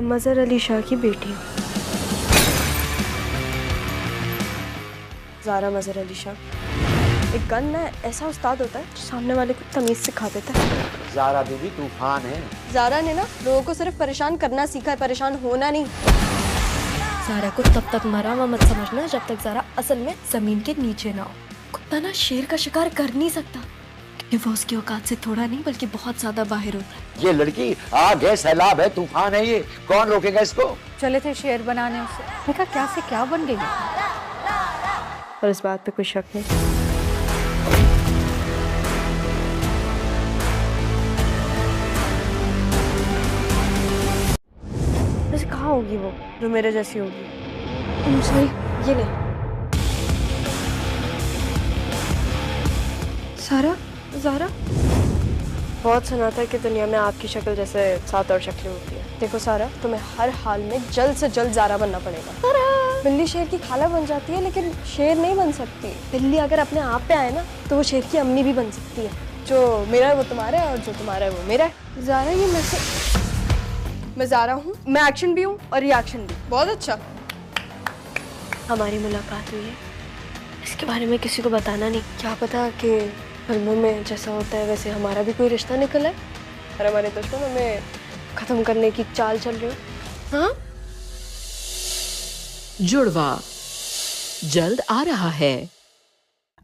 मज़हर अली शाह की बेटी हूँ। ज़ारा मज़हर अली शाह। एक गन में ऐसा उस्ताद होता है जो सामने वाले को तमीज़ सिखा देता है। ज़ारा बीबी तूफान है। ज़ारा ने ना लोगों को सिर्फ परेशान करना सीखा है, परेशान होना नहीं। ज़ारा को तब तक मरा हुआ मत समझना जब तक ज़ारा असल में ज़मीन के नीचे ना हो। कुत्ता ना शेर का शिकार कर नहीं सकता क्योंकि वो उसकी औकात से थोड़ा नहीं बल्कि बहुत ज़्यादा बाहर होता है। ये लड़की आग है, सैलाब है, तूफान है, ये कौन रोकेगा इसको? चले थे शेर बनाने उसे, देखा क्या से क्या बन गई। और इस बात पे कोई शक नहीं। वैसे कहाँ होगी वो जो मेरे जैसी होगी? सॉरी, ये ले। सारा, ज़ारा, बहुत सुना था कि दुनिया में आपकी शक्ल जैसे 7 और शक्लें होती हैं। देखो सारा, तुम्हें हर हाल में जल्द से जल्द ज़ारा बनना पड़ेगा। बिल्ली शेर की खाला बन जाती है लेकिन शेर नहीं बन सकती। बिल्ली अगर अपने आप पे आए ना तो वो शेर की अम्मी भी बन सकती है। जो मेरा है वो तुम्हारा है और जो तुम्हारा है वो मेरा है। ज़ारा, ये मैं ज़ारा हूँ, मैं एक्शन भी हूँ और रिएक्शन भी। बहुत अच्छा। हमारी मुलाकात हुई है, इसके बारे में किसी को बताना नहीं। क्या पता कि फिल्मों में जैसा होता है वैसे हमारा भी कोई रिश्ता निकला है और हमारे दुश्मन हमें ख़त्म करने की चाल चल रही हो। हाँ, जुड़वा जल्द आ रहा है।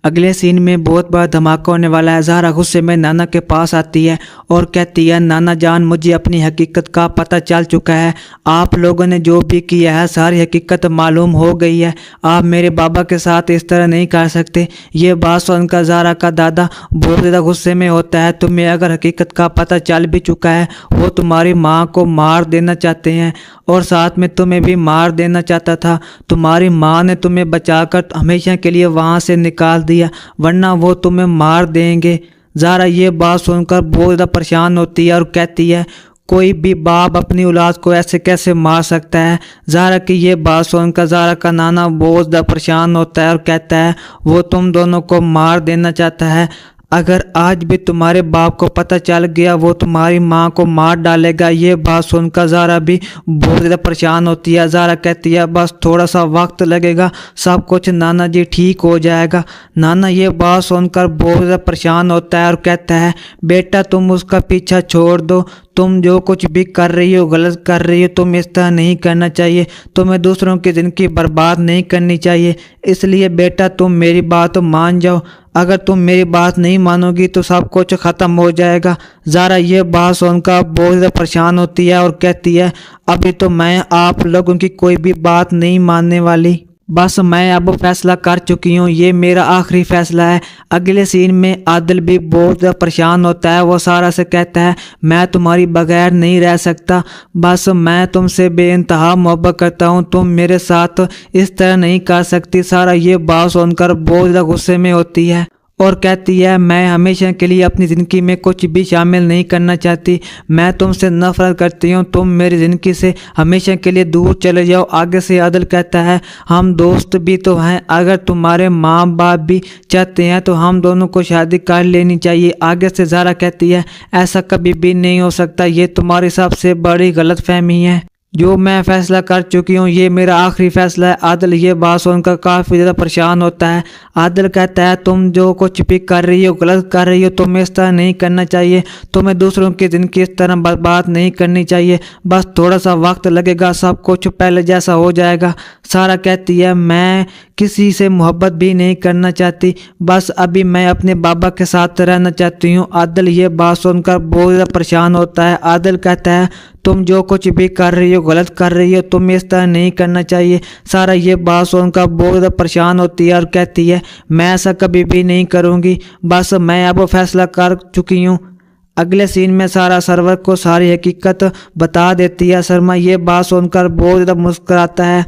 अगले सीन में बहुत बड़ा धमाका होने वाला है। ज़ारा गुस्से में नाना के पास आती है और कहती है, नाना जान मुझे अपनी हकीकत का पता चल चुका है। आप लोगों ने जो भी किया है सारी हकीकत मालूम हो गई है। आप मेरे बाबा के साथ इस तरह नहीं कर सकते। ये बात सुनकर ज़ारा का दादा बहुत ज़्यादा गुस्से में होता है। तुम्हें अगर हकीकत का पता चल भी चुका है, वो तुम्हारी माँ को मार देना चाहते हैं और साथ में तुम्हें भी मार देना चाहता था। तुम्हारी माँ ने तुम्हें बचाकर हमेशा के लिए वहाँ से निकाल दिया, वरना वो तुम्हें मार देंगे। ज़ारा ये बात सुनकर बहुत ज़्यादा परेशान होती है और कहती है, कोई भी बाप अपनी औलाद को ऐसे कैसे मार सकता है। ज़ारा की ये बात सुनकर ज़ारा का नाना बहुत ज़्यादा परेशान होता है और कहता है, वो तुम दोनों को मार देना चाहता है। अगर आज भी तुम्हारे बाप को पता चल गया वो तुम्हारी माँ को मार डालेगा। ये बात सुनकर ज़ारा भी बहुत ज़्यादा परेशान होती है। ज़ारा कहती है, बस थोड़ा सा वक्त लगेगा, सब कुछ नाना जी ठीक हो जाएगा। नाना ये बात सुनकर बहुत ज़्यादा परेशान होता है और कहता है, बेटा तुम उसका पीछा छोड़ दो, तुम जो कुछ भी कर रही हो गलत कर रही हो, तुम इस तरह नहीं करना चाहिए, तुम्हें दूसरों की ज़िंदगी बर्बाद नहीं करनी चाहिए। इसलिए बेटा तुम मेरी बात मान जाओ, अगर तुम मेरी बात नहीं मानोगी तो सब कुछ ख़त्म हो जाएगा। ज़ारा ये बात सुनकर बहुत ज़्यादा परेशान होती है और कहती है, अभी तो मैं आप लोगों की कोई भी बात नहीं मानने वाली, बस मैं अब फैसला कर चुकी हूँ, ये मेरा आखिरी फैसला है। अगले सीन में आदिल भी बहुत ज़्यादा परेशान होता है। वो सारा से कहता है, मैं तुम्हारी बगैर नहीं रह सकता, बस मैं तुमसे बेइंतहा मोहब्बत करता हूँ, तुम मेरे साथ इस तरह नहीं कर सकती। सारा ये बात सुनकर बहुत ज़्यादा गुस्से में होती है और कहती है, मैं हमेशा के लिए अपनी ज़िंदगी में कुछ भी शामिल नहीं करना चाहती, मैं तुमसे नफरत करती हूँ, तुम मेरी ज़िंदगी से हमेशा के लिए दूर चले जाओ। आगे से आदिल कहता है, हम दोस्त भी तो हैं, अगर तुम्हारे माँ बाप भी चाहते हैं तो हम दोनों को शादी कर लेनी चाहिए। आगे से ज़ारा कहती है, ऐसा कभी भी नहीं हो सकता, ये तुम्हारी सबसे बड़ी गलतफहमी है, जो मैं फैसला कर चुकी हूँ ये मेरा आखिरी फैसला है। आदिल ये बात सुनकर काफ़ी ज़्यादा परेशान होता है। आदिल कहता है, तुम जो कुछ भी कर रही हो गलत कर रही हो, तुम्हें इस तरह नहीं करना चाहिए, तुम्हें दूसरों की ज़िंदगी इस तरह बर्बाद नहीं करनी चाहिए, बस थोड़ा सा वक्त लगेगा, सब कुछ पहले जैसा हो जाएगा। सारा कहती है, मैं किसी से मोहब्बत भी नहीं करना चाहती, बस अभी मैं अपने बाबा के साथ रहना चाहती हूँ। आदिल ये बात सुनकर बहुत ज़्यादा परेशान होता है। आदिल कहता है, तुम जो कुछ भी कर रही हो गलत कर रही हो, तुम्हें इस तरह नहीं करना चाहिए। सारा ये बात सुनकर बहुत ज़्यादा परेशान होती है और कहती है, मैं ऐसा कभी भी नहीं करूँगी, बस मैं अब फैसला कर चुकी हूँ। अगले सीन में सारा सरवर को सारी हकीकत बता देती है। शर्मा ये बात सुनकर बहुत ज़्यादा मुस्कुराता है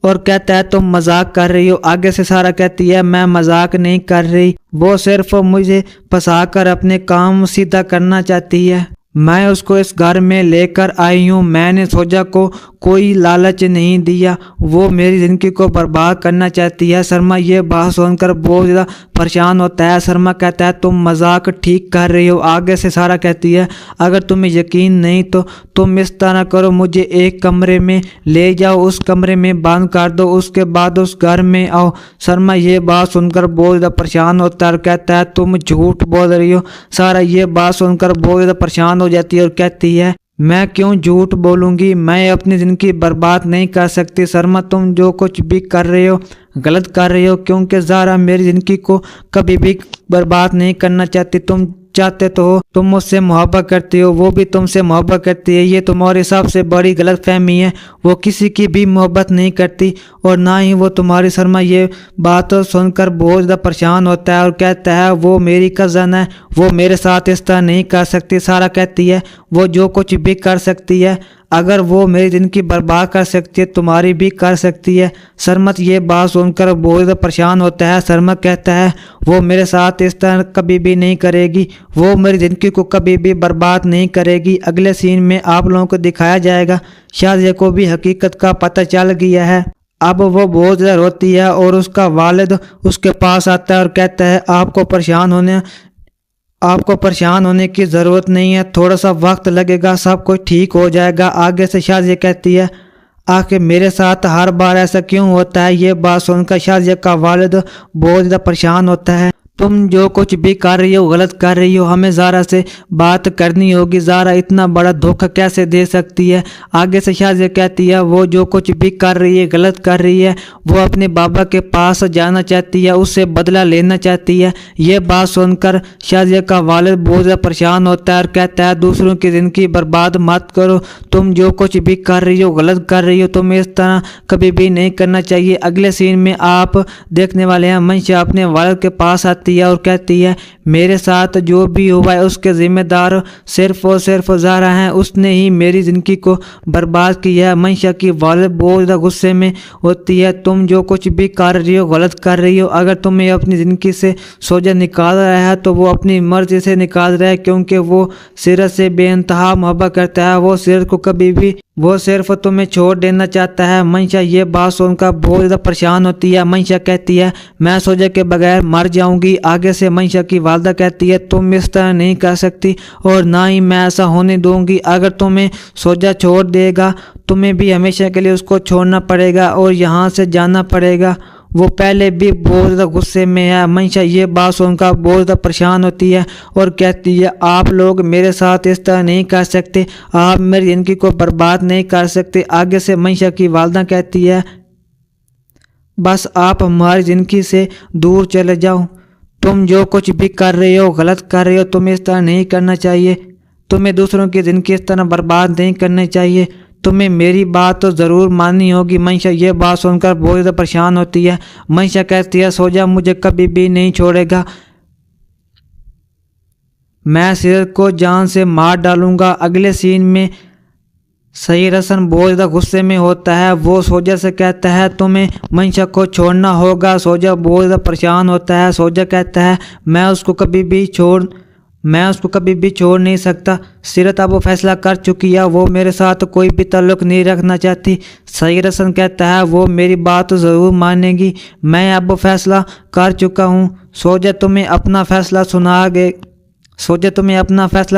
और कहता है, तुम मजाक कर रही हो। आगे से सारा कहती है, मैं मजाक नहीं कर रही, वो सिर्फ मुझे फंसा कर अपने काम सीधा करना चाहती है, मैं उसको इस घर में लेकर आई हूँ। मैंने सोजा को कोई लालच नहीं दिया, वो मेरी ज़िंदगी को बर्बाद करना चाहती है। शर्मा ये बात सुनकर बहुत ज़्यादा परेशान होता है। शर्मा कहता है तुम मजाक ठीक कर रही हो। आगे से सारा कहती है अगर तुम्हें यकीन नहीं तो तुम इस तरह करो, मुझे एक कमरे में ले जाओ, उस कमरे में बंद कर दो, उसके बाद उस घर में आओ। शर्मा ये बात सुनकर बहुत ज़्यादा परेशान होता है और कहता है तुम झूठ बोल रही हो। सारा ये बात सुनकर बहुत ज़्यादा परेशान हो जाती है और कहती है मैं क्यों झूठ बोलूँगी, मैं अपनी ज़िंदगी बर्बाद नहीं कर सकती। शर्मा तुम जो कुछ भी कर रहे हो गलत कर रहे हो, क्योंकि ज़ारा मेरी ज़िंदगी को कभी भी बर्बाद नहीं करना चाहती। तुम चाहते तो हो, तुम मुझसे मोहब्बत करती हो, वो भी तुमसे मोहब्बत करती है। ये तुम्हारी सबसे बड़ी गलतफहमी है। वो किसी की भी मोहब्बत नहीं करती और ना ही वो तुम्हारी। शर्मा ये बात सुनकर बहुत ज़्यादा परेशान होता है और कहता है वो मेरी कज़न है, वो मेरे साथ इस तरह नहीं कर सकती। सारा कहती है वो जो कुछ भी कर सकती है, अगर वो मेरी ज़िंदगी बर्बाद कर सकती है तुम्हारी भी कर सकती है। शर्मत ये बात सुनकर बहुत ज़्यादा परेशान होता है। शर्मत कहता है वो मेरे साथ इस तरह कभी भी नहीं करेगी, वो मेरी ज़िंदगी को कभी भी बर्बाद नहीं करेगी। अगले सीन में आप लोगों को दिखाया जाएगा शाज़िया को भी हकीकत का पता चल गया है। अब वो बहुत ज़्यादा रोती है और उसका वालिद उसके पास आता है और कहता है आपको परेशान होने की ज़रूरत नहीं है, थोड़ा सा वक्त लगेगा, सब कुछ ठीक हो जाएगा। आगे से शाज़िया कहती है आखिर मेरे साथ हर बार ऐसा क्यों होता है। ये बात सुनकर शाज़िया का वालिद बहुत ज़्यादा परेशान होता है। तुम जो कुछ भी कर रही हो गलत कर रही हो, हमें ज़ारा से बात करनी होगी। ज़ारा इतना बड़ा धोखा कैसे दे सकती है। आगे से शाज़िया कहती है वो जो कुछ भी कर रही है गलत कर रही है, वो अपने बाबा के पास जाना चाहती है, उससे बदला लेना चाहती है। ये बात सुनकर शाज़िया का वालिद बहुत ज़्यादा परेशान होता है और कहता है दूसरों की ज़िंदगी बर्बाद मत करो, तुम जो कुछ भी कर रही हो गलत कर रही हो, तुम्हें इस तरह कभी भी नहीं करना चाहिए। अगले सीन में आप देखने वाले हैं मंशा अपने वालिद के पास आती है और कहती है मेरे साथ जो भी हुआ है उसके जिम्मेदार सिर्फ और सिर्फ ज़ारा हैं, उसने ही मेरी ज़िंदगी को बर्बाद किया है। मंशा की वालिद बहुत ज़्यादा गुस्से में होती है तुम जो कुछ भी कर रही हो गलत कर रही हो, अगर तुम्हें अपनी ज़िंदगी से सोजा निकाल रहा है तो वो अपनी मर्ज़ी से निकाल रहा है, क्योंकि वो सीरत से बेइंतहा मोहब्बत करता है। वो सीरत को कभी भी वो सिर्फ तुम्हें छोड़ देना चाहता है। मंशा ये बात सुनकर बहुत ज़्यादा परेशान होती है। मंशा कहती है मैं सोजा के बगैर मर जाऊंगी। आगे से मंशा की वालदा कहती है तुम इस तरह नहीं कर सकती और ना ही मैं ऐसा होने दूंगी। अगर तुम्हें सोजा छोड़ देगा तुम्हें भी हमेशा के लिए उसको छोड़ना पड़ेगा और यहाँ से जाना पड़ेगा। वो पहले भी बहुत ज़्यादा गुस्से में है। मंशा ये बात सुनकर बहुत ज़्यादा परेशान होती है और कहती है आप लोग मेरे साथ इस तरह नहीं कर सकते, आप मेरी ज़िंदगी को बर्बाद नहीं कर सकते। आगे से मंशा की वालदा कहती है बस आप हमारी ज़िंदगी से दूर चले जाओ, तुम जो कुछ भी कर रहे हो गलत कर रहे हो, तुम्हें इस तरह नहीं करना चाहिए, तुम्हें दूसरों की ज़िंदगी इस तरह बर्बाद नहीं करनी चाहिए, तुम्हें मेरी बात तो ज़रूर माननी होगी। मंशा ये बात सुनकर बहुत ज़्यादा परेशान होती है। मंशा कहती है सोजा मुझे कभी भी नहीं छोड़ेगा, मैं सीरत को जान से मार डालूंगा। अगले सीन में सईद हसन बहुत ज़्यादा गुस्से में होता है। वो सोजा से कहता है तुम्हें मंशा को छोड़ना होगा। सोजा बहुत ज़्यादा परेशान होता है। सोजा कहता है मैं उसको कभी भी छोड़ नहीं सकता। सीरत अब वो फैसला कर चुकी है, वो मेरे साथ कोई भी ताल्लुक़ नहीं रखना चाहती। सईद हसन कहता है वो मेरी बात ज़रूर मानेगी, मैं अब वो फैसला कर चुका हूँ। सोजा तुम्हें अपना फैसला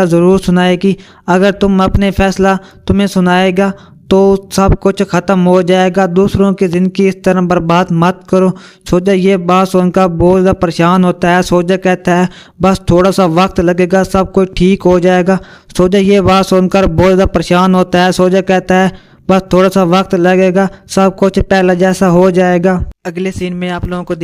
ज़रूर सुनाएगी। अगर तुम्हें फैसला सुनाएगा तो सब कुछ ख़त्म हो जाएगा, दूसरों की ज़िंदगी इस तरह बर्बाद मत करो। सोजा ये बात सुनकर बहुत ज़्यादा परेशान होता है। सोजा कहता है बस थोड़ा सा वक्त लगेगा, सब कुछ ठीक हो जाएगा। सोजा ये बात सुनकर बहुत ज़्यादा परेशान होता है। सोजा कहता है बस थोड़ा सा वक्त लगेगा, सब कुछ पहले जैसा हो जाएगा। अगले सीन में आप लोगों को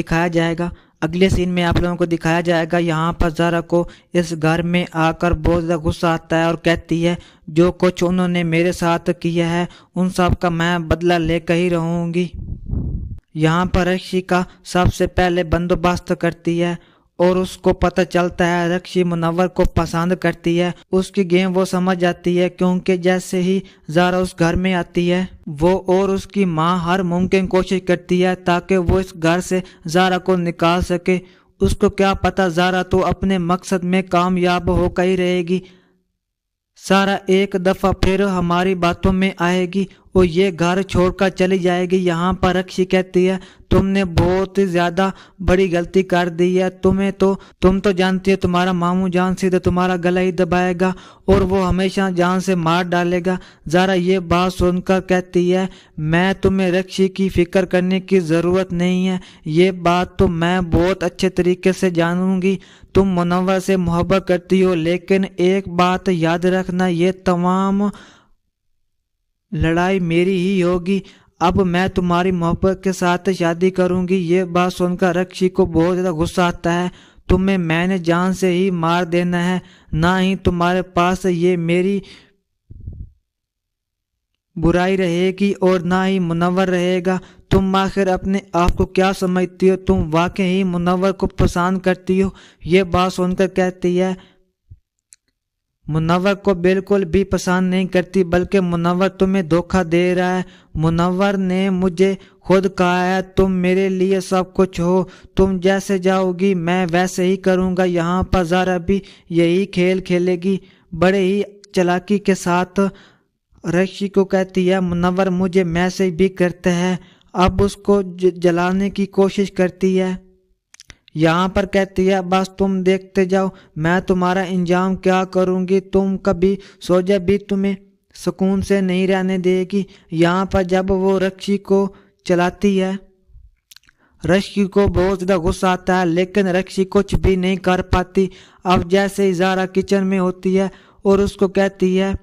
दिखाया जाएगा यहाँ पर ज़ारा को इस घर में आकर बहुत ज़्यादा गुस्सा आता है और कहती है जो कुछ उन्होंने मेरे साथ किया है उन सब का मैं बदला लेकर ही रहूँगी। यहाँ पर रक्षी का सबसे पहले बंदोबस्त करती है और उसको पता चलता है रक्षी मुनव्वर को पसंद करती है। उसकी गेम वो समझ जाती है, क्योंकि जैसे ही ज़ारा उस घर में आती है वो और उसकी माँ हर मुमकिन कोशिश करती है ताकि वो इस घर से ज़ारा को निकाल सके। उसको क्या पता ज़ारा तो अपने मकसद में कामयाब होकर ही रहेगी। सारा एक दफ़ा फिर हमारी बातों में आएगी और ये घर छोड़कर चली जाएगी। यहाँ पर रक्षी कहती है तुमने बहुत ही ज़्यादा बड़ी गलती कर दी है। तुम तो जानती है तुम्हारा मामू जान सीधे तुम्हारा गला ही दबाएगा और वो हमेशा जान से मार डालेगा। ज़ारा ये बात सुनकर कहती है मैं तुम्हें रक्षी की फिक्र करने की ज़रूरत नहीं है, ये बात तो मैं बहुत अच्छे तरीके से जानूंगी। तुम मुनव्वर से मोहब्बत करती हो, लेकिन एक बात याद रखना, ये तमाम लड़ाई मेरी ही होगी। अब मैं तुम्हारी मोहब्बत के साथ शादी करूंगी। ये बात सुनकर रक्षी को बहुत ज़्यादा गुस्सा आता है। तुम्हें मैंने जान से ही मार देना है, ना ही तुम्हारे पास ये मेरी बुराई रहेगी और ना ही मुनव्वर रहेगा। तुम आखिर अपने आप को क्या समझती हो? तुम वाकई ही मुनव्वर को पसंद करती हो? ये बात सुनकर कहती है मुनव्वर को बिल्कुल भी पसंद नहीं करती, बल्कि मुनव्वर तुम्हें धोखा दे रहा है। मुनव्वर ने मुझे खुद कहा है तुम मेरे लिए सब कुछ हो, तुम जैसे जाओगी मैं वैसे ही करूँगा। यहाँ पर ज़ारा भी यही खेल खेलेगी। बड़े ही चालाकी के साथ रक्षी को कहती है मुनव्वर मुझे मैसेज भी करते हैं। अब उसको जलाने की कोशिश करती है। यहाँ पर कहती है बस तुम देखते जाओ, मैं तुम्हारा इंजाम क्या करूँगी। तुम कभी सोचा भी तुम्हें सुकून से नहीं रहने देगी। यहाँ पर जब वो रक्षी को चलाती है, रक्षी को बहुत ज़्यादा गुस्सा आता है, लेकिन रक्षी कुछ भी नहीं कर पाती। अब जैसे ही ज़ारा किचन में होती है और उसको कहती है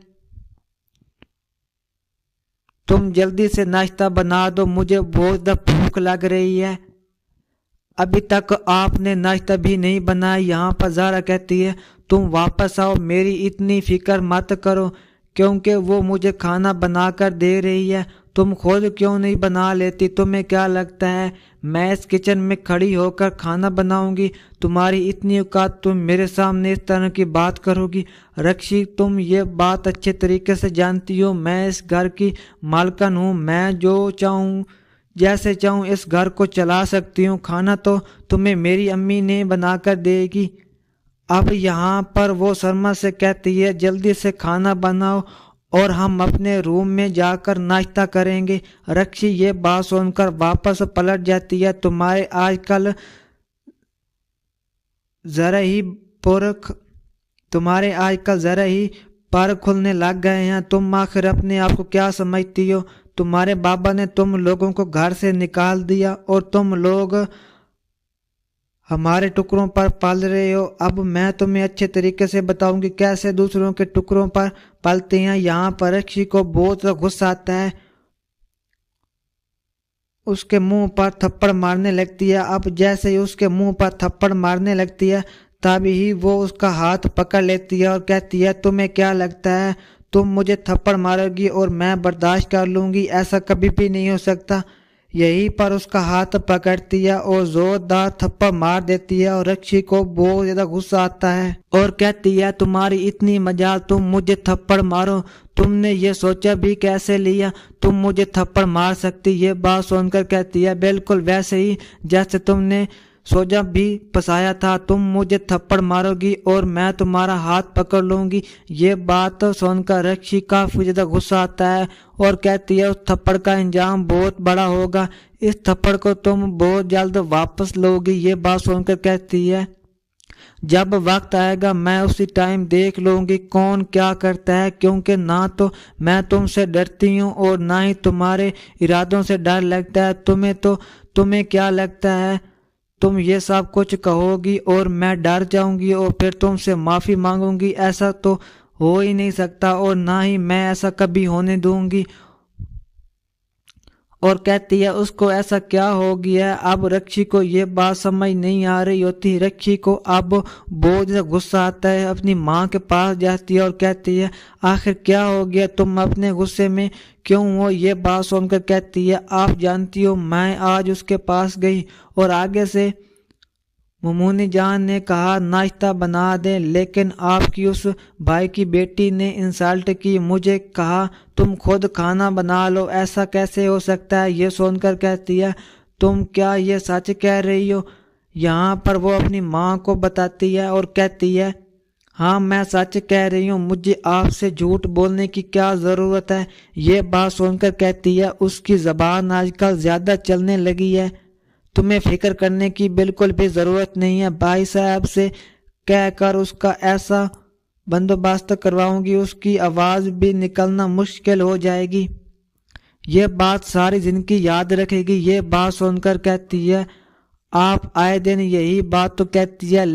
तुम जल्दी से नाश्ता बना दो, मुझे बहुत ज़्यादा भूख लग रही है, अभी तक आपने नाश्ता भी नहीं बनाया। यहाँ पर ज़ारा कहती है तुम वापस आओ, मेरी इतनी फिक्र मत करो, क्योंकि वो मुझे खाना बनाकर दे रही है, तुम खुद क्यों नहीं बना लेती? तुम्हें क्या लगता है मैं इस किचन में खड़ी होकर खाना बनाऊंगी? तुम्हारी इतनी औकात, तुम मेरे सामने इस तरह की बात करोगी? रक्षी तुम ये बात अच्छे तरीके से जानती हो, मैं इस घर की मालकिन हूँ, मैं जो चाहूँ जैसे चाहूँ इस घर को चला सकती हूँ। खाना तो तुम्हें मेरी अम्मी ने बनाकर देगी। अब यहाँ पर वो शर्मा से कहती है जल्दी से खाना बनाओ और हम अपने रूम में जाकर नाश्ता करेंगे। रक्षी ये बात सुनकर वापस पलट जाती है तुम्हारे आजकल ज़रा ही पर खुलने लग गए हैं। तुम आखिर अपने आप को क्या समझती हो? तुम्हारे बाबा ने तुम लोगों को घर से निकाल दिया और तुम लोग हमारे टुकड़ों पर पल रहे हो। अब मैं तुम्हें अच्छे तरीके से बताऊंगी कैसे दूसरों के टुकड़ों पर पलते हैं। यहाँ पर रक्षी को बहुत गुस्सा आता है, उसके मुंह पर थप्पड़ मारने लगती है। अब जैसे ही उसके मुंह पर थप्पड़ मारने लगती है तभी ही वो उसका हाथ पकड़ लेती है और कहती है तुम्हें क्या लगता है तुम मुझे थप्पड़ मारोगी और मैं बर्दाश्त कर लूँगी? ऐसा कभी भी नहीं हो सकता। यहीं पर उसका हाथ पकड़ती है और जोरदार थप्पड़ मार देती है और रक्षी को बहुत ज़्यादा गुस्सा आता है और कहती है तुम्हारी इतनी मजाल, तुम मुझे थप्पड़ मारो, तुमने ये सोचा भी कैसे लिया तुम मुझे थप्पड़ मार सकती? ये बात सुनकर कहती है बिल्कुल वैसे ही जैसे तुमने सोचा भी फंसाया था, तुम मुझे थप्पड़ मारोगी और मैं तुम्हारा हाथ पकड़ लूंगी। ये बात सुनकर रक्षी काफी ज्यादा गुस्सा आता है और कहती है उस थप्पड़ का इंजाम बहुत बड़ा होगा, इस थप्पड़ को तुम बहुत जल्द वापस लोगी। ये बात सुनकर कहती है जब वक्त आएगा मैं उसी टाइम देख लूंगी कौन क्या करता है, क्योंकि ना तो मैं तुमसे डरती हूँ और ना ही तुम्हारे इरादों से डर लगता है। तुम्हें क्या लगता है तुम ये सब कुछ कहोगी और मैं डर जाऊंगी और फिर तुमसे माफ़ी मांगूंगी? ऐसा तो हो ही नहीं सकता और ना ही मैं ऐसा कभी होने दूंगी। और कहती है उसको ऐसा क्या हो गया है। अब रक्षी को ये बात समझ नहीं आ रही होती। रक्षी को अब बहुत ज़्यादा गुस्सा आता है, अपनी माँ के पास जाती है और कहती है आखिर क्या हो गया, तुम अपने गुस्से में क्यों हो? ये बात सुनकर कहती है आप जानती हो मैं आज उसके पास गई और आगे से ममूनी जान ने कहा नाश्ता बना दे, लेकिन आपकी उस भाई की बेटी ने इंसल्ट की, मुझे कहा तुम खुद खाना बना लो। ऐसा कैसे हो सकता है? ये सुनकर कहती है तुम क्या ये सच कह रही हो? यहाँ पर वो अपनी माँ को बताती है और कहती है हाँ मैं सच कह रही हूँ, मुझे आपसे झूठ बोलने की क्या ज़रूरत है। ये बात सुनकर कहती है, उसकी ज़बान आजकल ज़्यादा चलने लगी है। तुम्हें फिक्र करने की बिल्कुल भी ज़रूरत नहीं है। भाई साहब से कहकर उसका ऐसा बंदोबस्त करवाऊंगी, उसकी आवाज़ भी निकलना मुश्किल हो जाएगी। ये बात सारी ज़िंदगी याद रखेगी। ये बात सुनकर कहती है, आप आए दिन यही बात तो कहती है,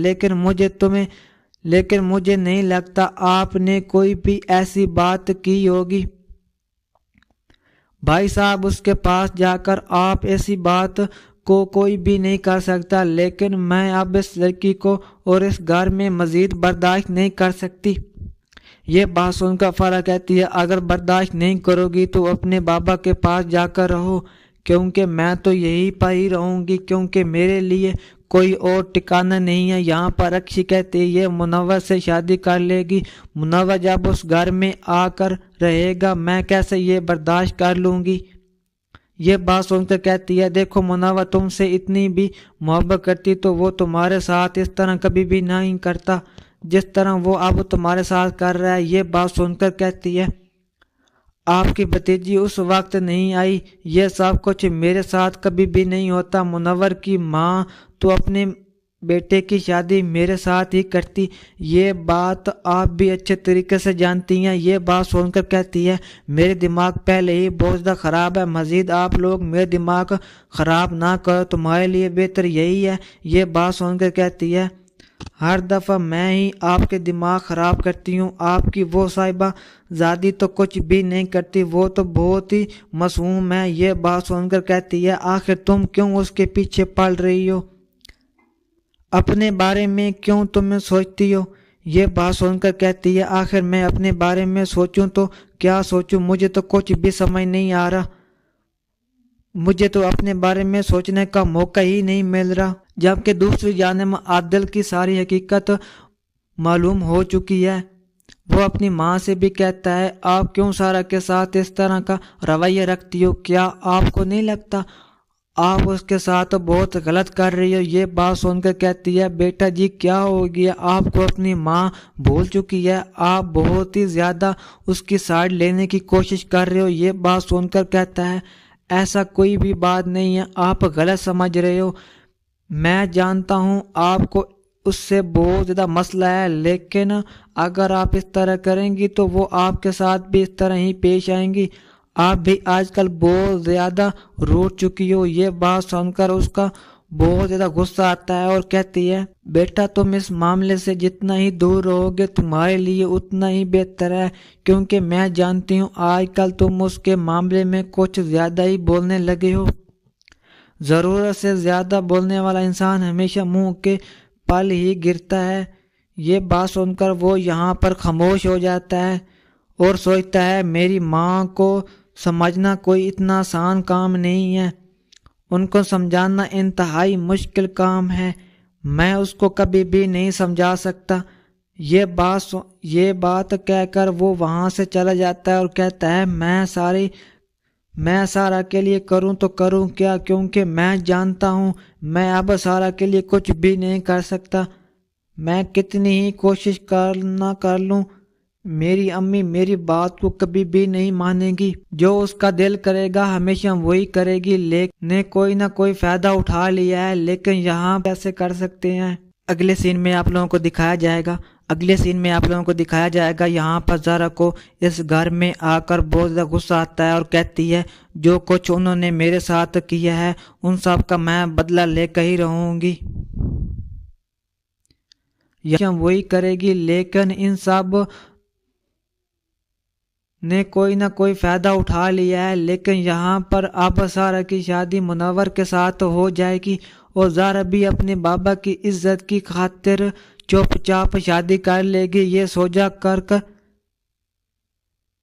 लेकिन मुझे नहीं लगता आपने कोई भी ऐसी बात की होगी। भाई साहब उसके पास जाकर, आप ऐसी बात को कोई भी नहीं कर सकता, लेकिन मैं अब इस लड़की को और इस घर में मजीद बर्दाश्त नहीं कर सकती। ये बात सुनकर फरा कहती है, अगर बर्दाश्त नहीं करोगी तो अपने बाबा के पास जाकर रहो, क्योंकि मैं तो यहीं पर ही रहूंगी, क्योंकि मेरे लिए कोई और ठिकाना नहीं है यहाँ पर। अक्षी कहती है, ये मुनव्वर से शादी कर लेगी। मुनव्वर जब उस घर में आकर रहेगा, मैं कैसे ये बर्दाश्त कर लूँगी। ये बात सुनकर कहती है, देखो मुनव्वर तुमसे इतनी भी मोहब्बत करती तो वो तुम्हारे साथ इस तरह कभी भी नहीं करता जिस तरह वो अब तुम्हारे साथ कर रहा है। ये बात सुनकर कहती है, आपकी भतीजी उस वक्त नहीं आई, ये सब कुछ मेरे साथ कभी भी नहीं होता। मुनव्वर की माँ तो अपने बेटे की शादी मेरे साथ ही करती, ये बात आप भी अच्छे तरीके से जानती हैं। ये बात सुनकर कहती है, मेरे दिमाग पहले ही बहुत ज़्यादा ख़राब है, मज़ीद आप लोग मेरे दिमाग ख़राब ना करो, तुम्हारे लिए बेहतर यही है। ये बात सुनकर कहती है, हर दफ़ा मैं ही आपके दिमाग ख़राब करती हूँ, आपकी वो साहिबा ज़ादी तो कुछ भी नहीं करती, वो तो बहुत ही मासूम है। ये बात सुनकर कहती है, आखिर तुम क्यों उसके पीछे पड़ रही हो, अपने बारे में क्यों तुम सोचती हो। ये बात सुनकर कहती है, आखिर मैं अपने बारे में सोचूं तो क्या सोचूं, मुझे तो कुछ भी समझ नहीं आ रहा, मुझे तो अपने बारे में सोचने का मौका ही नहीं मिल रहा। जबकि दूसरी जानिब आदिल की सारी हकीकत मालूम हो चुकी है। वो अपनी माँ से भी कहता है, आप क्यों सारा के साथ इस तरह का रवैया रखती हो, क्या आपको नहीं लगता आप उसके साथ बहुत गलत कर रही हो। ये बात सुनकर कहती है, बेटा जी क्या हो गया, आपको अपनी माँ भूल चुकी है, आप बहुत ही ज़्यादा उसकी साइड लेने की कोशिश कर रहे हो। ये बात सुनकर कहता है, ऐसा कोई भी बात नहीं है, आप गलत समझ रहे हो, मैं जानता हूँ आपको उससे बहुत ज़्यादा मसला है, लेकिन अगर आप इस तरह करेंगी तो वो आपके साथ भी इस तरह ही पेश आएंगी, आप भी आजकल बहुत ज़्यादा रूठ चुकी हो। ये बात सुनकर उसका बहुत ज़्यादा गुस्सा आता है और कहती है, बेटा तुम इस मामले से जितना ही दूर रहोगे तुम्हारे लिए उतना ही बेहतर है, क्योंकि मैं जानती हूँ आजकल तुम उसके मामले में कुछ ज़्यादा ही बोलने लगे हो। ज़रूरत से ज़्यादा बोलने वाला इंसान हमेशा मुंह के पल ही गिरता है। ये बात सुनकर वो यहाँ पर खामोश हो जाता है और सोचता है, मेरी माँ को समझना कोई इतना आसान काम नहीं है, उनको समझाना इंतहाई मुश्किल काम है, मैं उसको कभी भी नहीं समझा सकता। ये बात कहकर वो वहाँ से चला जाता है और कहता है, मैं सारा के लिए करूँ तो करूँ क्या, क्योंकि मैं जानता हूँ मैं अब सारा के लिए कुछ भी नहीं कर सकता, मैं कितनी ही कोशिश कर लूँ मेरी अम्मी मेरी बात को कभी भी नहीं मानेगी, जो उसका दिल करेगा हमेशा वही करेगी, लेकिन कोई ना कोई फायदा उठा लिया है, लेकिन यहाँ कैसे कर सकते हैं। अगले सीन में आप लोगों को दिखाया जाएगा यहाँ पर ज़ारा को इस घर में आकर बहुत ज़्यादा गुस्सा आता है और कहती है, जो कुछ उन्होंने मेरे साथ किया है उन सब का मैं बदला लेकर ही रहूँगी, यहाँ वही करेगी, लेकिन इन सब ने कोई ना कोई फायदा उठा लिया है, लेकिन यहाँ पर अब ज़ारा की शादी मुनव्वर के साथ हो जाएगी और ज़ारा भी अपने बाबा की इज्जत की खातिर चुपचाप शादी कर लेगी।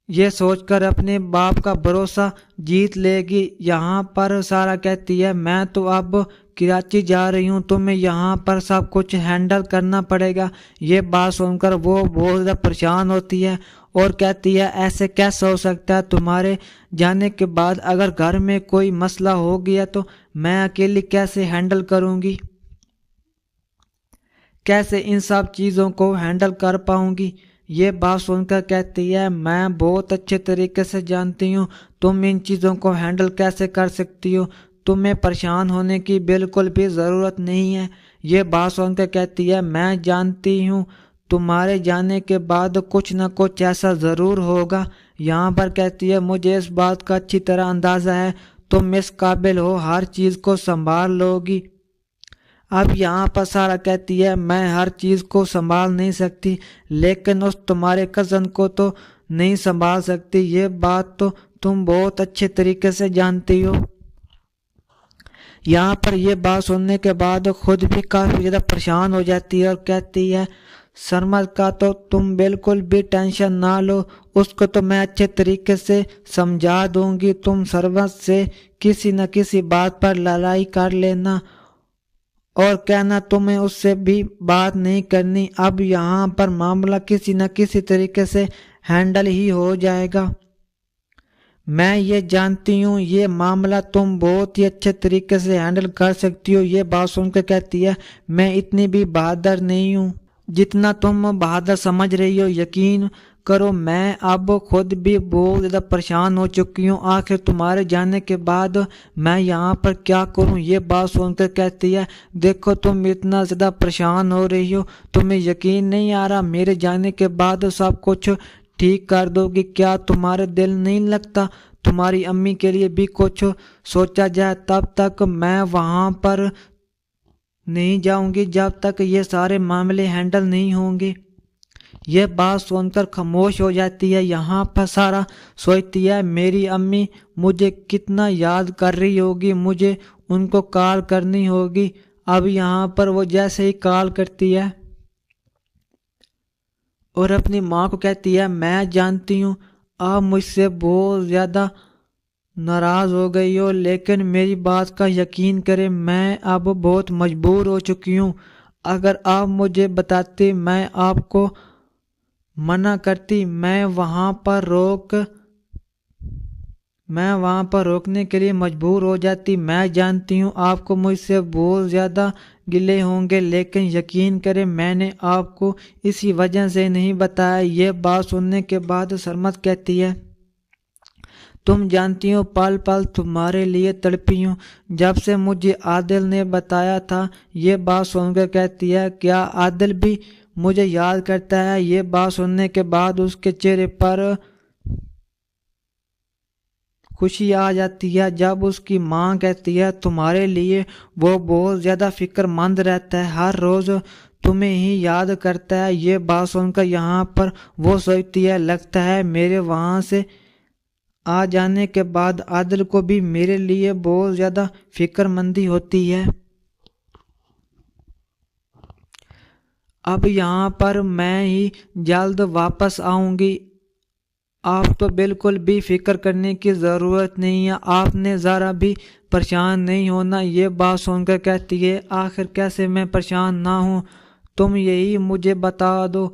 ये सोचकर अपने बाप का भरोसा जीत लेगी। यहाँ पर ज़ारा कहती है, मैं तो अब कराची जा रही हूँ, तुम्हें यहाँ पर सब कुछ हैंडल करना पड़ेगा। ये बात सुनकर वो बहुत ज़्यादा परेशान होती है और कहती है, ऐसे कैसे हो सकता है, तुम्हारे जाने के बाद अगर घर में कोई मसला हो गया तो मैं अकेली कैसे हैंडल करूँगी। कैसे इन सब चीज़ों को हैंडल कर पाऊंगी। ये बात सुनकर कहती है मैं बहुत अच्छे तरीके से जानती हूँ तुम इन चीज़ों को हैंडल कैसे कर सकती हो, तुम्हें परेशान होने की बिल्कुल भी ज़रूरत नहीं है। ये बात सुनकर कहती है मैं जानती हूँ तुम्हारे जाने के बाद कुछ न कुछ ऐसा ज़रूर होगा। यहाँ पर कहती है मुझे इस बात का अच्छी तरह अंदाज़ा है तुम इस काबिल हो, हर चीज़ को संभाल लोगी। अब यहाँ पर सारा कहती है मैं हर चीज़ को संभाल नहीं सकती, लेकिन उस तुम्हारे कज़न को तो नहीं संभाल सकती, ये बात तो तुम बहुत अच्छे तरीके से जानती हो। यहाँ पर ये बात सुनने के बाद खुद भी काफ़ी ज़्यादा परेशान हो जाती है और कहती है सरमद का तो तुम बिल्कुल भी टेंशन ना लो, उसको तो मैं अच्छे तरीके से समझा दूंगी। तुम सरमद से किसी न किसी बात पर लड़ाई कर लेना और कहना तुम्हें उससे भी बात नहीं करनी। अब यहाँ पर मामला किसी न किसी तरीके से हैंडल ही हो जाएगा। मैं ये जानती हूँ ये मामला तुम बहुत ही अच्छे तरीके से हैंडल कर सकती हो। ये बात सुनकर कहती है मैं इतनी भी बहादुर नहीं हूँ जितना तुम बहादुर समझ रही हो। यकीन करो मैं अब खुद भी बहुत ज़्यादा परेशान हो चुकी हूँ, आखिर तुम्हारे जाने के बाद मैं यहाँ पर क्या करूँ। ये बात सुनकर कहती है देखो तुम इतना ज़्यादा परेशान हो रही हो, तुम्हें यकीन नहीं आ रहा मेरे जाने के बाद सब कुछ ठीक कर दोगी क्या? तुम्हारे दिल नहीं लगता तुम्हारी अम्मी के लिए भी कुछ सोचा जाए? तब तक मैं वहाँ पर नहीं जाऊंगी जब तक ये सारे मामले हैंडल नहीं होंगे। यह बात सुनकर खामोश हो जाती है। यहाँ पर सारा सोचती है मेरी अम्मी मुझे कितना याद कर रही होगी, मुझे उनको कॉल करनी होगी। अब यहाँ पर वो जैसे ही कॉल करती है और अपनी माँ को कहती है मैं जानती हूँ आप मुझसे बहुत ज़्यादा नाराज़ हो गई हो, लेकिन मेरी बात का यकीन करें मैं अब बहुत मजबूर हो चुकी हूँ। अगर आप मुझे बताती मैं आपको मना करती, मैं वहाँ पर रोकने के लिए मजबूर हो जाती। मैं जानती हूँ आपको मुझसे बहुत ज़्यादा गिले होंगे, लेकिन यकीन करें मैंने आपको इसी वजह से नहीं बताया। ये बात सुनने के बाद सरमद कहती है तुम जानती हो पल पल तुम्हारे लिए तड़पी हूँ जब से मुझे आदिल ने बताया था। ये बात सुनकर कहती है क्या आदिल भी मुझे याद करता है? ये बात सुनने के बाद उसके चेहरे पर खुशी आ जाती है जब उसकी माँ कहती है तुम्हारे लिए वो बहुत ज़्यादा फिक्रमंद रहता है, हर रोज़ तुम्हें ही याद करता है। ये बात सुनकर यहाँ पर वो सोचती है लगता है मेरे वहाँ से आ जाने के बाद आदिल को भी मेरे लिए बहुत ज़्यादा फिक्रमंदी होती है। अब यहाँ पर मैं ही जल्द वापस आऊँगी, आप तो बिल्कुल भी फिक्र करने की ज़रूरत नहीं है, आपने ज़रा भी परेशान नहीं होना। ये बात सुनकर कहती है आखिर कैसे मैं परेशान ना हूँ, तुम यही मुझे बता दो।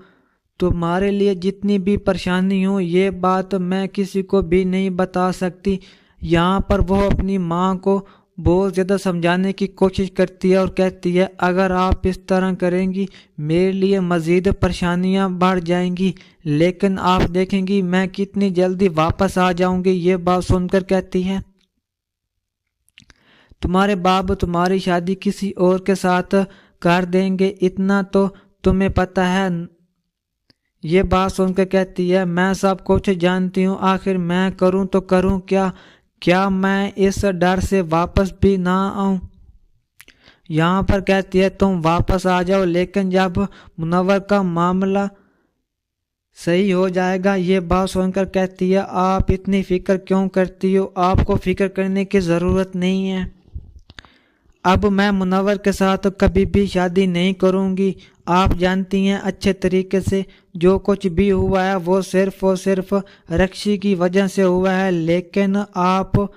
तुम्हारे लिए जितनी भी परेशानी हो ये बात मैं किसी को भी नहीं बता सकती। यहाँ पर वो अपनी माँ को बहुत ज़्यादा समझाने की कोशिश करती है और कहती है अगर आप इस तरह करेंगी मेरे लिए मज़ीद परेशानियाँ बढ़ जाएंगी, लेकिन आप देखेंगी मैं कितनी जल्दी वापस आ जाऊंगी। ये बात सुनकर कहती है तुम्हारे बाप तुम्हारी शादी किसी और के साथ कर देंगे, इतना तो तुम्हें पता है। ये बात सुनकर कहती है मैं सब कुछ जानती हूँ, आखिर मैं करूँ तो करूँ क्या मैं इस डर से वापस भी ना आऊँ? यहाँ पर कहती है तुम वापस आ जाओ, लेकिन जब मुनव्वर का मामला सही हो जाएगा। ये बात सुनकर कहती है आप इतनी फिक्र क्यों करती हो, आपको फिक्र करने की ज़रूरत नहीं है। अब मैं मुनव्वर के साथ कभी भी शादी नहीं करूँगी। आप जानती हैं अच्छे तरीके से जो कुछ भी हुआ है वो सिर्फ और सिर्फ रक्षी की वजह से हुआ है, लेकिन आप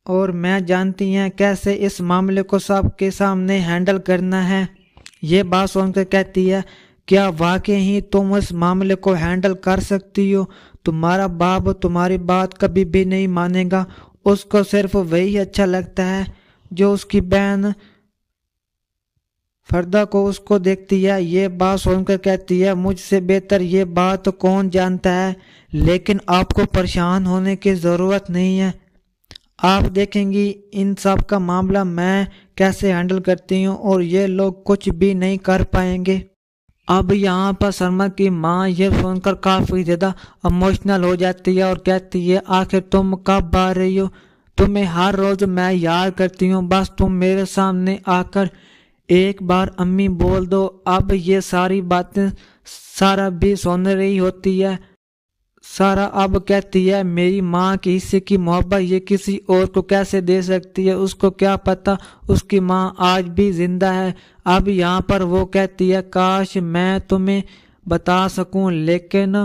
और मैं जानती हैं कैसे इस मामले को सबके सामने हैंडल करना है। ये बात सुनकर कहती है क्या वाकई ही तुम इस मामले को हैंडल कर सकती हो? तुम्हारा बाप तुम्हारी बात कभी भी नहीं मानेगा, उसको सिर्फ वही अच्छा लगता है जो उसकी बहन فردا کو اس کو دیکھتی ہے۔ یہ بات سن کر کہتی ہے مجھ سے بہتر یہ بات کون جانتا ہے، لیکن آپ کو پریشان ہونے کی ضرورت نہیں ہے، آپ دیکھیں گی ان سب کا معاملہ میں کیسے ہینڈل کرتی ہوں اور یہ لوگ کچھ بھی نہیں کر پائیں گے۔ اب یہاں پر سرمد کی ماں یہ سن کر کافی زیادہ اموشنل ہو جاتی ہے اور کہتی ہے آخر تم کب آ رہی ہو، تمہیں ہر روز میں یاد کرتی ہوں، بس تم میرے سامنے آ کر ایک بار امی بول دو۔ اب یہ ساری باتیں سارا بھی سن رہی ہوتی ہے۔ سارا اب کہتی ہے میری ماں کی حصے کی محبت یہ کسی اور کو کیسے دے سکتی ہے، اس کو کیا پتا اس کی ماں آج بھی زندہ ہے۔ اب یہاں پر وہ کہتی ہے کاش میں تمہیں بتا سکوں، لیکن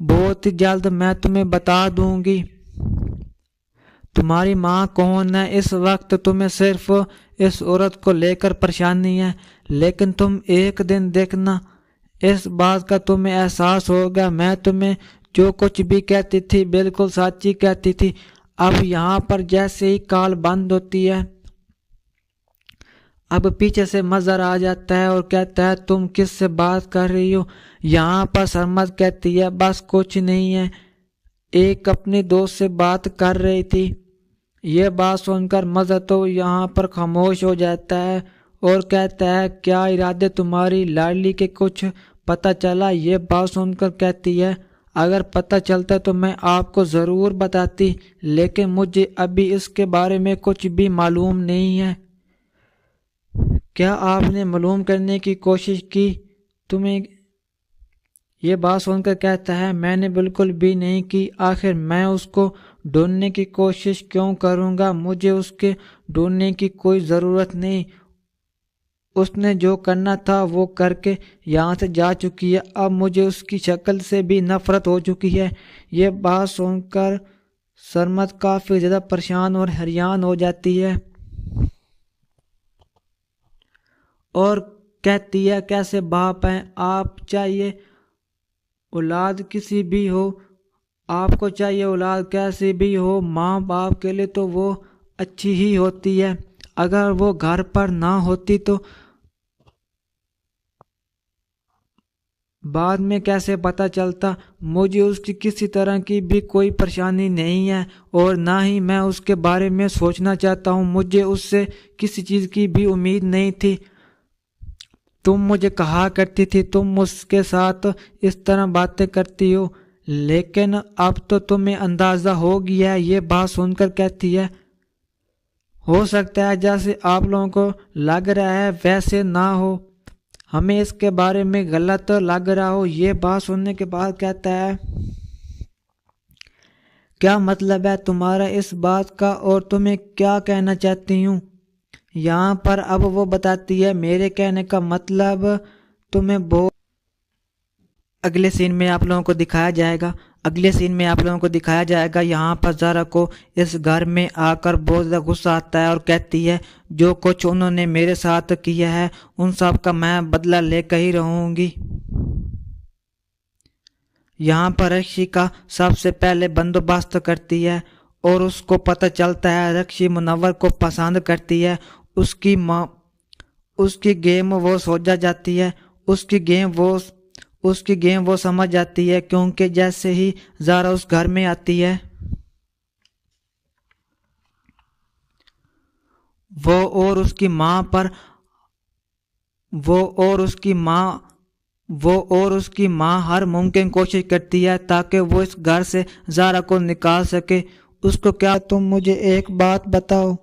بہت جلد میں تمہیں بتا دوں گی۔ تمہاری ماں کون ہے؟ اس وقت تمہیں صرف اس عورت کو لے کر پریشانی ہے، لیکن تم ایک دن دیکھنا اس بات کا تمہیں احساس ہوگا، میں تمہیں جو کچھ بھی کہتی تھی بالکل سچی کہتی تھی۔ اب یہاں پر جیسے ہی کال بند ہوتی ہے اب پیچھے سے مظہر آ جاتا ہے اور کہتا ہے تم کس سے بات کر رہی ہو؟ یہاں پر سرمد کہتی ہے بس کچھ نہیں ہے، ایک اپنی دوست سے بات کر رہی تھی۔ یہ بات سن کر مظہر تو یہاں پر خاموش ہو جاتا ہے اور کہتا ہے کیا ارادے تمہاری لاڈلی کے کچھ پتہ چلا؟ یہ بات سن کر کہتی ہے اگر پتہ چلتا تو میں آپ کو ضرور بتاتی، لیکن مجھے ابھی اس کے بارے میں کچھ بھی معلوم نہیں ہے۔ کیا آپ نے معلوم کرنے کی کوشش کی؟ تمہیں یہ بات سن کر کہتا ہے میں نے بالکل بھی نہیں کی، آخر میں اس کو ڈھونڈنے کی کوشش کیوں کروں گا، مجھے اس کے ڈھونڈنے کی کوئی ضرورت نہیں، اس نے جو کرنا تھا وہ کر کے یہاں سے جا چکی ہے، اب مجھے اس کی شکل سے بھی نفرت ہو چکی ہے۔ یہ بات سن کر سرمد کافی زیادہ پریشان اور حیران ہو جاتی ہے اور کہتی ہے کیسے باپ ہیں آپ، چاہیے اولاد کسی بھی ہو، آپ کو چاہیے اولاد کیسی بھی ہو، ماں باپ کے لیے تو وہ اچھی ہی ہوتی ہے، اگر وہ گھر پر نہ ہوتی تو بعد میں کیسے پتہ چلتا؟ مجھے اس کی کسی طرح کی بھی کوئی پریشانی نہیں ہے اور نہ ہی میں اس کے بارے میں سوچنا چاہتا ہوں، مجھے اس سے کسی چیز کی بھی امید نہیں تھی۔ تم مجھے کہا کرتی تھی تم اس کے ساتھ اس طرح باتیں کرتی ہو، لیکن اب تو تمہیں اندازہ ہو گیا ہے۔ یہ بات سن کر کہتی ہے ہو سکتا ہے جیسے آپ لوگوں کو لگ رہا ہے ویسے نہ ہو، ہمیں اس کے بارے میں غلط لگ رہا ہو۔ یہ بات سننے کے بعد کہتا ہے کیا مطلب ہے تمہارا اس بات کا اور تمہیں کیا کہنا چاہتی ہوں؟ یہاں پر اب وہ بتاتی ہے میرے کہنے کا مطلب تمہیں بہت اگلے سین میں آپ لوگوں کو دکھایا جائے گا یہاں پر زہرا کو اس گھر میں آ کر بہت زیادہ غصہ آتا ہے اور کہتی ہے جو کچھ انہوں نے میرے ساتھ کیا ہے ان سب کا میں بدلہ لے کر ہی رہوں گی۔ یہاں پر رکشی کا سب سے پہلے بندوبست کرتی ہے اور اس کو پتہ چلتا ہے رکشی منور کو پسند کرتی ہے، اس کی گیم وہ سوچا جاتی ہے، اس کی گیم وہ سمجھ جاتی ہے، کیونکہ جیسے ہی زہرا اس گھر میں آتی ہے وہ اور اس کی ماں ہر ممکن کوشش کرتی ہے تاکہ وہ اس گھر سے زہرا کو نکال سکے۔ اس کو کیا تم مجھے ایک بات بتاؤ،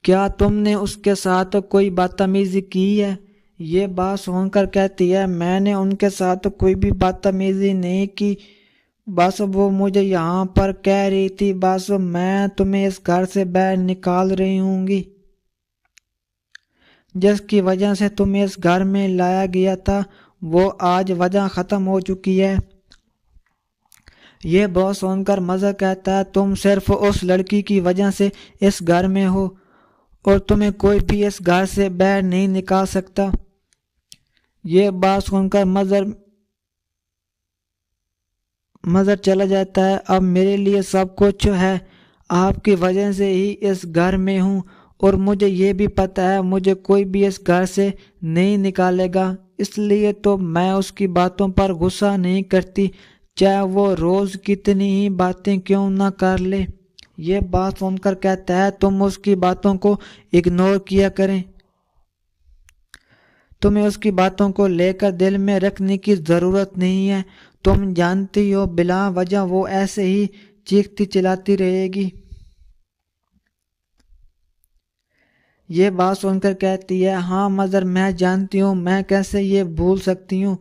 کیا تم نے اس کے ساتھ کوئی بدتمیزی کی ہے؟ یہ بات سن کر کہتی ہے میں نے ان کے ساتھ کوئی بھی بدتمیزی نہیں کی، بس وہ مجھے یہاں پر کہہ رہی تھی بس میں تمہیں اس گھر سے باہر نکال رہی ہوں گی، جس کی وجہ سے تمہیں اس گھر میں لایا گیا تھا وہ آج وجہ ختم ہو چکی ہے۔ یہ بات سن کر مظہر کہتا ہے تم صرف اس لڑکی کی وجہ سے اس گھر میں ہو اور تمہیں کوئی بھی اس گھر سے باہر نہیں نکال سکتا۔ یہ بات سن کر مظہر چلا جاتا ہے اب میرے لیے سب کچھ ہے، آپ کی وجہ سے ہی اس گھر میں ہوں اور مجھے یہ بھی پتہ ہے مجھے کوئی بھی اس گھر سے نہیں نکالے گا، اس لیے تو میں اس کی باتوں پر غصہ نہیں کرتی، چاہے وہ روز کتنی ہی باتیں کیوں نہ کر لے۔ یہ بات سن کر کہتا ہے تم اس کی باتوں کو اگنور کیا کریں، تمہیں اس کی باتوں کو لے کر دل میں رکھنے کی ضرورت نہیں ہے، تم جانتی ہو بلا وجہ وہ ایسے ہی چیختی چلاتی رہے گی۔ یہ بات سن کر کہتی ہے ہاں مدر میں جانتی ہوں، میں کیسے یہ بھول سکتی ہوں۔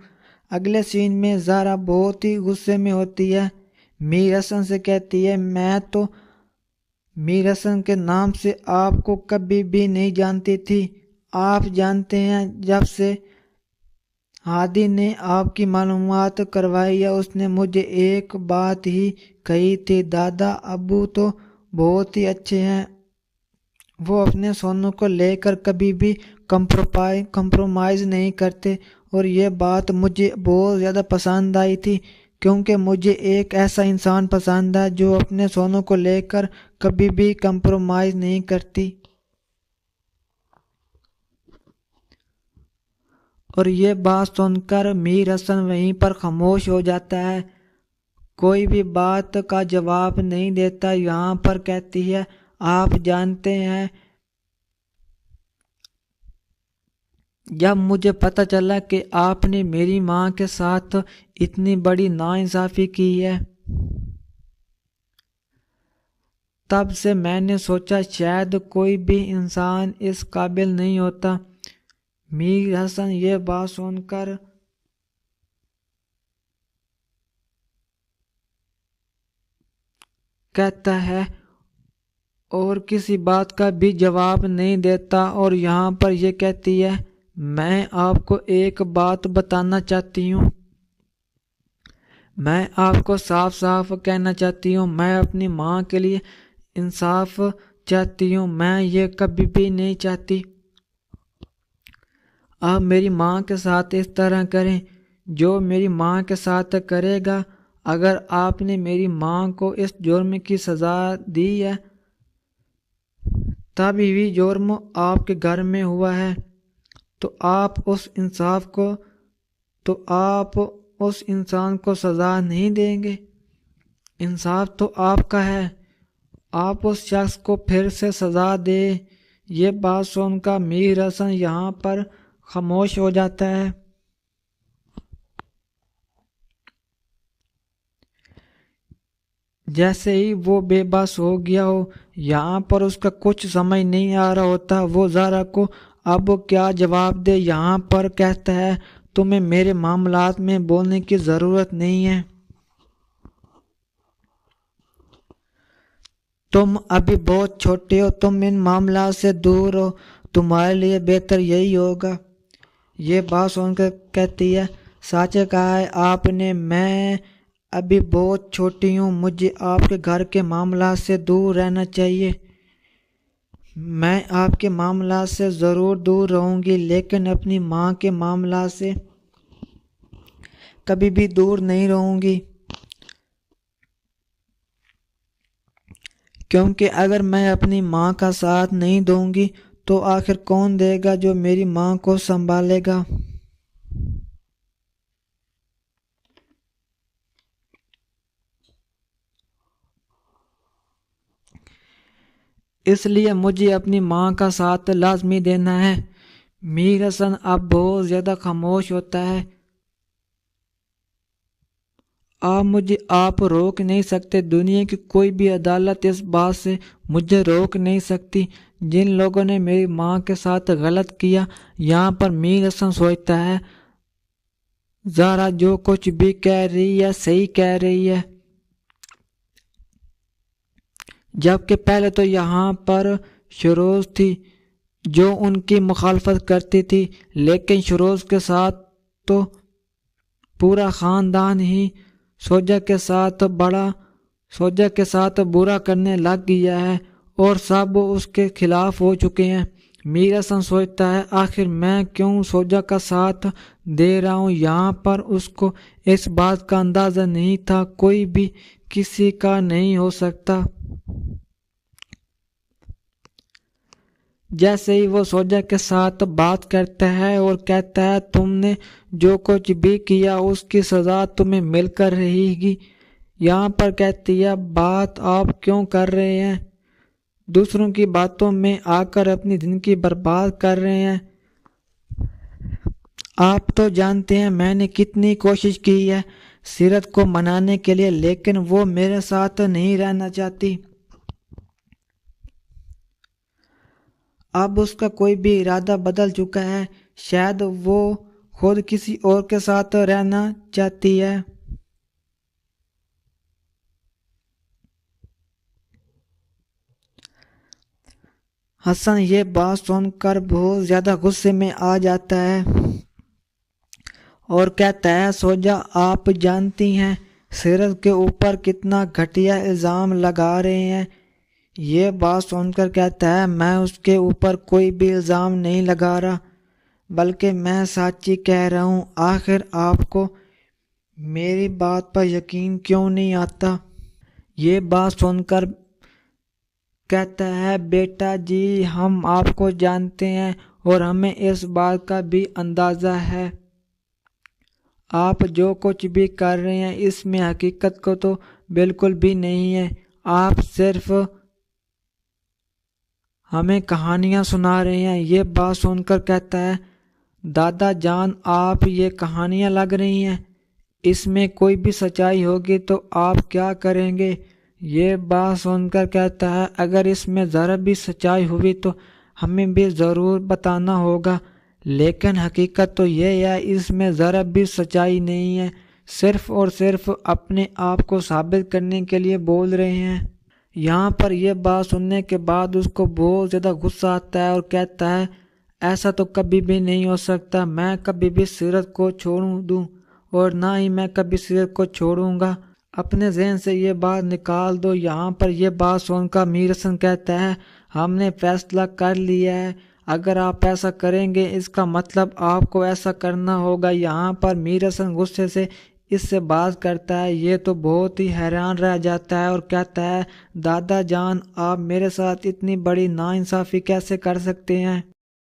اگلے سین میں زہرا بہت ہی غصے میں ہوتی ہے، میر حسن سے کہتی ہے میں تو میر حسن کے نام سے آپ کو کبھی بھی نہیں جانتی تھی، آپ جانتے ہیں جب سے ہادی نے آپ کی معلومات کروائی ہے اس نے مجھے ایک بات ہی کہی تھی، دادا ابو تو بہت ہی اچھے ہیں، وہ اپنے سونوں کو لے کر کبھی بھی کمپرومائز نہیں کرتے، اور یہ بات مجھے بہت زیادہ پسند آئی تھی کیونکہ مجھے ایک ایسا انسان پسند ہے جو اپنے سونوں کو لے کر کبھی بھی کمپرومائز نہیں کرتی۔ اور یہ بات سن کر میر حسن وہیں پر خاموش ہو جاتا ہے، کوئی بھی بات کا جواب نہیں دیتا۔ یہاں پر کہتی ہے آپ جانتے ہیں جب مجھے پتہ چلا کہ آپ نے میری ماں کے ساتھ اتنی بڑی ناانصافی کی ہے، تب سے میں نے سوچا شاید کوئی بھی انسان اس قابل نہیں ہوتا۔ میر حسن یہ بات سن کر کہتا ہے اور کسی بات کا بھی جواب نہیں دیتا، اور یہاں پر یہ کہتی ہے میں آپ کو ایک بات بتانا چاہتی ہوں، میں آپ کو صاف صاف کہنا چاہتی ہوں، میں اپنی ماں کے لیے انصاف چاہتی ہوں، میں یہ کبھی بھی نہیں چاہتی آپ میری ماں کے ساتھ اس طرح کریں جو میری ماں کے ساتھ کرے گا۔ اگر آپ نے میری ماں کو اس جرم کی سزا دی ہے تبھی بھی جرم آپ کے گھر میں ہوا ہے تو آپ اس انسان کو سزا نہیں دیں گے، انصاف تو آپ کا ہے، آپ اس شخص کو پھر سے سزا دیں۔ یہ بات سن کر میر حسن یہاں پر خاموش ہو جاتا ہے۔ جیسے ہی وہ بے بس ہو گیا ہو، یہاں پر اس کا کچھ سمجھ نہیں آ رہا ہوتا وہ زہرا کو اب کیا جواب دے۔ یہاں پر کہتا ہے تمہیں میرے معاملات میں بولنے کی ضرورت نہیں ہے، تم ابھی بہت چھوٹے ہو، تم ان معاملات سے دور ہو، تمہارے لیے بہتر یہی ہوگا۔ یہ بات سن کر کہتی ہے سچ کہا ہے آپ نے، میں ابھی بہت چھوٹی ہوں، مجھے آپ کے گھر کے معاملات سے دور رہنا چاہیے، میں آپ کے معاملات سے ضرور دور رہوں گی لیکن اپنی ماں کے معاملات سے کبھی بھی دور نہیں رہوں گی، کیونکہ اگر میں اپنی ماں کا ساتھ نہیں دوں گی تو آخر کون دے گا جو میری ماں کو سنبھالے گا۔ اس لیے مجھے اپنی ماں کا ساتھ لازمی دینا ہے۔ میر حسن اب بہت زیادہ خاموش ہوتا ہے، آپ روک نہیں سکتے، دنیا کی کوئی بھی عدالت اس بات سے مجھے روک نہیں سکتی۔ جن لوگوں نے میری ماں کے ساتھ غلط کیا، یہاں پر میر حسن سوچتا ہے زہرا جو کچھ بھی کہہ رہی ہے صحیح کہہ رہی ہے، جبکہ پہلے تو یہاں پر شروز تھی جو ان کی مخالفت کرتی تھی، لیکن شروز کے ساتھ تو پورا خاندان ہی سوجا کے ساتھ برا کرنے لگ گیا ہے اور سب اس کے خلاف ہو چکے ہیں۔ میر حسن سوچتا ہے آخر میں کیوں سوجا کا ساتھ دے رہا ہوں، یہاں پر اس کو اس بات کا اندازہ نہیں تھا، کوئی بھی کسی کا نہیں ہو سکتا۔ जैसे ही वो सोजा के साथ बात करता है और कहता है तुमने जो कुछ भी किया उसकी सज़ा तुम्हें मिलकर रहेगी। यहाँ पर कहती है बात आप क्यों कर रहे हैं, दूसरों की बातों में आकर अपनी ज़िंदगी बर्बाद कर रहे हैं। आप तो जानते हैं मैंने कितनी कोशिश की है सीरत को मनाने के लिए, लेकिन वो मेरे साथ नहीं रहना चाहती। अब उसका कोई भी इरादा बदल चुका है, शायद वो खुद किसी और के साथ रहना चाहती है। हसन ये बात सुनकर बहुत ज़्यादा गुस्से में आ जाता है और कहता है सोजा आप जानती हैं सीरत के ऊपर कितना घटिया इल्ज़ाम लगा रहे हैं। ये बात सुनकर कहता है मैं उसके ऊपर कोई भी इल्ज़ाम नहीं लगा रहा, बल्कि मैं सच्ची कह रहा हूँ। आखिर आपको मेरी बात पर यकीन क्यों नहीं आता। ये बात सुनकर कहता है बेटा जी हम आपको जानते हैं और हमें इस बात का भी अंदाज़ा है आप जो कुछ भी कर रहे हैं इसमें हकीकत को तो बिल्कुल भी नहीं है, आप सिर्फ हमें कहानियाँ सुना रहे हैं। ये बात सुनकर कहता है दादा जान आप ये कहानियाँ लग रही हैं, इसमें कोई भी सच्चाई होगी तो आप क्या करेंगे। ये बात सुनकर कहता है अगर इसमें ज़रा भी सच्चाई हुई तो हमें भी ज़रूर बताना होगा, लेकिन हकीकत तो ये है इसमें ज़रा भी सच्चाई नहीं है, सिर्फ और सिर्फ अपने आप को साबित करने के लिए बोल रहे हैं। यहाँ पर यह बात सुनने के बाद उसको बहुत ज़्यादा गुस्सा आता है और कहता है ऐसा तो कभी भी नहीं हो सकता, मैं कभी भी सीरत को छोड़ दूँ और ना ही मैं कभी सीरत को छोड़ूंगा, अपने जहन से ये बात निकाल दो। यहाँ पर यह बात सुनकर मीर हसन कहता है हमने फैसला कर लिया है, अगर आप ऐसा करेंगे इसका मतलब आपको ऐसा करना होगा। यहाँ पर मीर हसन गुस्से से इससे बात करता है, ये तो बहुत ही हैरान रह जाता है और कहता है दादा जान आप मेरे साथ इतनी बड़ी नाइंसाफ़ी कैसे कर सकते हैं।